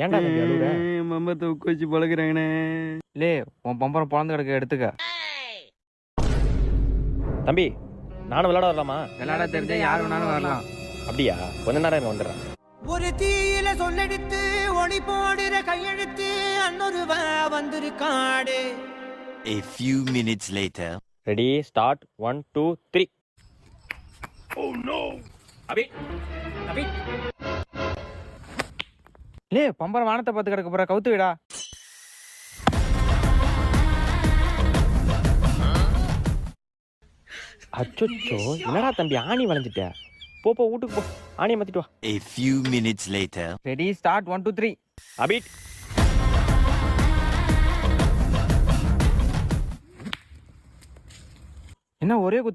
ஏன்டா தம்பி அழுகுற? மம்பத்தை உக்க வச்சு பழகுறாங்கண்ணே. லே உன் பம்பரம் பொழந்து கிடக்க எடுத்துக்க. தம்பி நானும் விளையாட வரலாமா? விளையாட தெரிஞ்சா யார் வேணாலும் வரலாம். அப்படியா? கொஞ்ச நேரம் இங்க வந்துடுறேன். ஒரு தீயில சொல்லெடுத்து ஒளி போடுற கையெழுத்து அன்னொருவ வந்திருக்காடு. A few minutes later. Ready start 1 2 3. அபி அபி லே பம்பரம் வானத்தை பார்த்து கிடக்க போற, கவுத்து விடா. அச்சோ என்னடா தம்பி ஆணி வளைஞ்சிட்ட. போ வீட்டுக்கு போ, ஆணியை மாத்திட்டு வா. A few minutes later. Ready start 1 2 3. அபி என்ன ஒரே குத்து